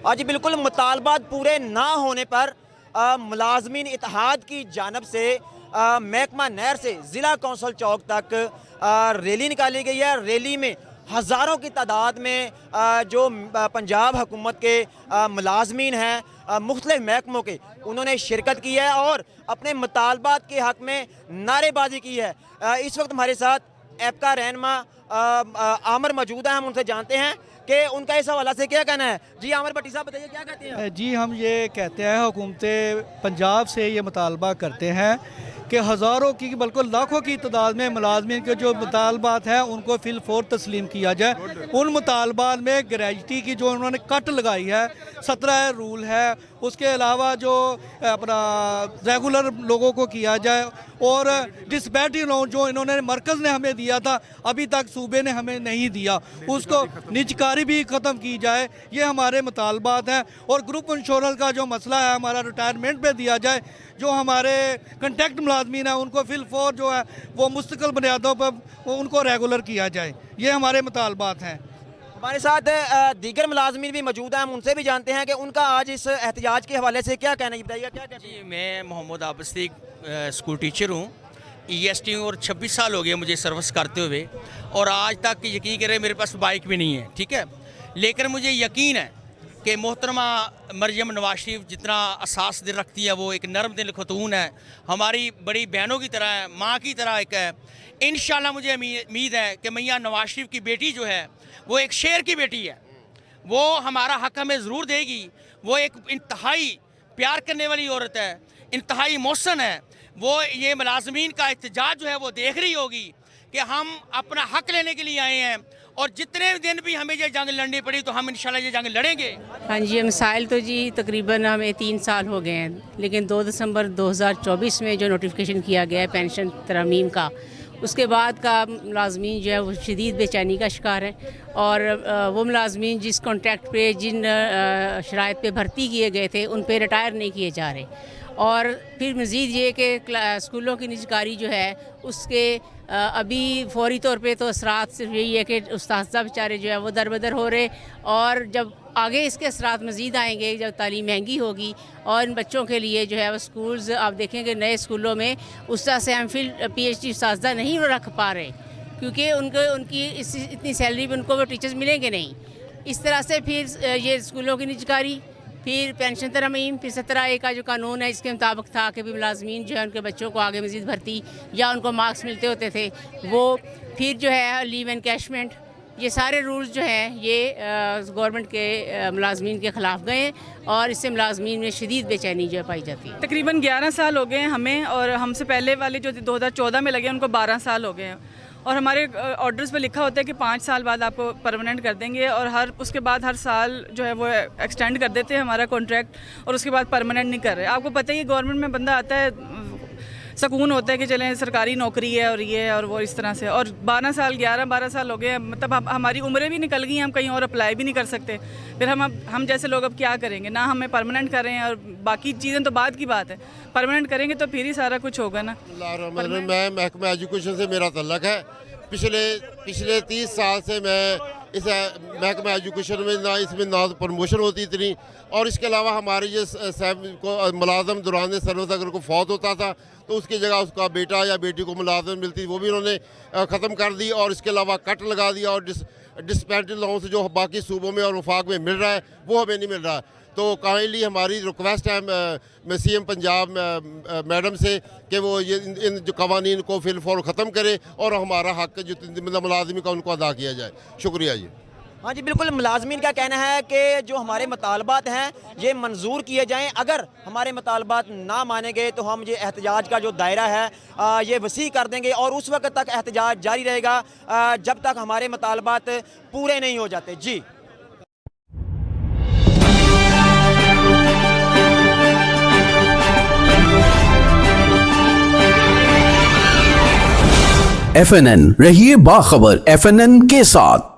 आज बिल्कुल मुतालबात पूरे ना होने पर मुलाजमीन इत्तेहाद की जानब से महकमा नहर से ज़िला कौंसल चौक तक रैली निकाली गई है। रैली में हज़ारों की तादाद में जो पंजाब हुकूमत के मुलाजमीन हैं मुख्तलिफ महकमों के, उन्होंने शिरकत की है और अपने मुतालबात के हक़ में नारेबाजी की है। इस वक्त हमारे साथ एपका रहनुमा आमिर मौजूद है, हम उनसे जानते हैं कि उनका इस हवाला से क्या कहना है। जी आमिर भट्टी साहब बताइए, क्या कहते हैं? जी हम ये कहते हैं, हुकूमत पंजाब से ये मुतालबा करते हैं कि हज़ारों की बल्कि लाखों की तादाद में मुलाजमीन के जो मुतालबात हैं उनको फिलफौर तस्लीम किया जाए। उन मुतालबात में ग्रेजुटी की जो उन्होंने कट लगाई है, 17 रूल है, उसके अलावा जो अपना रेगुलर लोगों को किया जाए और डिसपैरिटी लोन जो इन्होंने मरकज़ ने हमें दिया था अभी तक सूबे ने हमें नहीं दिया, उसको निजकारी भी ख़त्म की जाए। ये हमारे मुतालबात हैं। और ग्रुप इंश्योरेंस का जो मसला है हमारा रिटायरमेंट पे दिया जाए। जो हमारे कंटेक्ट मुलाजमीन हैं उनको फिलफौर जो है वो मुस्तकिल बुनियादों पर उनको रेगुलर किया जाए। ये हमारे मुतालबात हैं। हमारे साथ दीगर मुलाजमीन भी मौजूद हैं, हम उनसे भी जानते हैं कि उनका आज इस एहतजाज के हवाले से क्या कहना है। बताइए क्या कहते हैं? जी मैं मोहम्मद आबिद सिद्दीक स्कूल टीचर हूँ, EST और 26 साल हो गए मुझे सर्विस करते हुए, और आज तक यकीन करें मेरे पास बाइक भी नहीं है, ठीक है। लेकिन मुझे यकीन है कि मोहतरमा मरियम नवाज शरीफ जितना एहसास दिल रखती है, वो एक नरम दिल खतून है, हमारी बड़ी बहनों की तरह है, माँ की तरह एक है। इंशाल्लाह मुझे उम्मीद है कि मैया नवाज शरीफ की बेटी जो है वो एक शेर की बेटी है, वो हमारा हक हमें ज़रूर देगी। वो एक इंतहाई प्यार करने वाली औरत है, इंतहाई मोहसन है। वो ये मुलाजमीन का एहतजाज जो है वो देख रही होगी कि हम अपना हक लेने के लिए आए हैं, और जितने दिन भी हमें ये जंग लड़नी पड़ी तो हम इंशाल्लाह ये जंग लड़ेंगे। हाँ जी, मिसाइल तो जी तकरीबन हमें 3 साल हो गए हैं, लेकिन 2 दिसंबर 2024 में जो नोटिफिकेशन किया गया है पेंशन तरमीम का, उसके बाद का मुलाजमीन जो है वो शदीद बेचैनी का शिकार है। और वो मुलाजमीन जिस कॉन्ट्रैक्ट पे जिन शराइत पे भर्ती किए गए थे उन पे रिटायर नहीं किए जा रहे। और फिर मज़ीद ये कि स्कूलों की निजकारी जो है उसके अभी फौरी तौर पे तो असरात सिर्फ यही है कि उस्ताद बेचारे जो है वो दरबदर हो रहे, और जब आगे इसके असरात मज़ीद आएंगे जब तालीम महंगी होगी और इन बच्चों के लिए जो है वो स्कूल्स आप देखेंगे नए स्कूलों में उस्ताद से एमफिल PhD उस्ताद नहीं रख पा रहे, क्योंकि उनकी इतनी सैलरी पर उनको वो टीचर्स मिलेंगे नहीं। इस तरह से फिर ये स्कूलों की निजकारी, फिर पेंशन तरमीम, फिर 17A का जो कानून है इसके मुताबिक था कि भी मुलाजमीन जो है उनके बच्चों को आगे मज़ीद भर्ती या उनको मार्क्स मिलते होते थे वो, फिर जो है लीव एनकैशमेंट, ये सारे रूल्स जो हैं ये गवर्नमेंट के मुलाजमीन के ख़िलाफ़ गए हैं और इससे मुलाजमीन में शदीद बेचैनी जो है पाई जाती है। तकरीबन 11 साल हो गए हैं हमें, और हमसे पहले वाले जो 2014 में लगे उनको 12 साल हो गए हैं। और हमारे ऑर्डर्स पे लिखा होता है कि 5 साल बाद आपको परमानेंट कर देंगे, और उसके बाद हर साल जो है वो एक्सटेंड कर देते हैं हमारा कॉन्ट्रैक्ट, और उसके बाद परमानेंट नहीं कर रहे। आपको पता ही है गवर्नमेंट में बंदा आता है सुकून होता है कि चलें सरकारी नौकरी है और ये और वो इस तरह से, और 11-12 साल हो गए, मतलब हमारी उम्रें भी निकल गई, हम कहीं और अप्लाई भी नहीं कर सकते। फिर हम जैसे लोग अब क्या करेंगे? ना हमें परमानेंट करें, और बाकी चीज़ें तो बाद की बात है, परमानेंट करेंगे तो फिर ही सारा कुछ होगा ना। मैं महकमा एजुकेशन से मेरा तल्लक है। पिछले 30 साल से मैं इस महकमा एजुकेशन में ना प्रमोशन होती इतनी, और इसके अलावा हमारे ये साहब को मुलाजम दौरान सर्विस अगर को फौत होता था तो उसकी जगह उसका बेटा या बेटी को मुलाजम मिलती, वो भी उन्होंने ख़त्म कर दी, और इसके अलावा कट लगा दिया। और डिसपैरिटी लोन से जो बाकी सूबों में और वफाक में मिल रहा है वो हमें नहीं मिल रहा। तो काइंडली हमारी रिक्वेस्ट है मैं CM पंजाब मैडम से कि वो ये इन जो कवानीन को फिलफौर ख़त्म करे और हमारा हक़ जो मतलब मुलाजमी का उनको अदा किया जाए। शुक्रिया जी। हाँ जी, बिल्कुल मुलाजमीन का कहना है कि जो हमारे मुतालबात हैं ये मंजूर किए जाएं। अगर हमारे मुतालबात ना माने गए तो हम ये एहतजाज का जो दायरा है ये वसी कर देंगे, और उस वक्त तक एहतजाज जारी रहेगा जब तक हमारे मुतालबात पूरे नहीं हो जाते। जी FNN रहिए बाखबर FNN के साथ।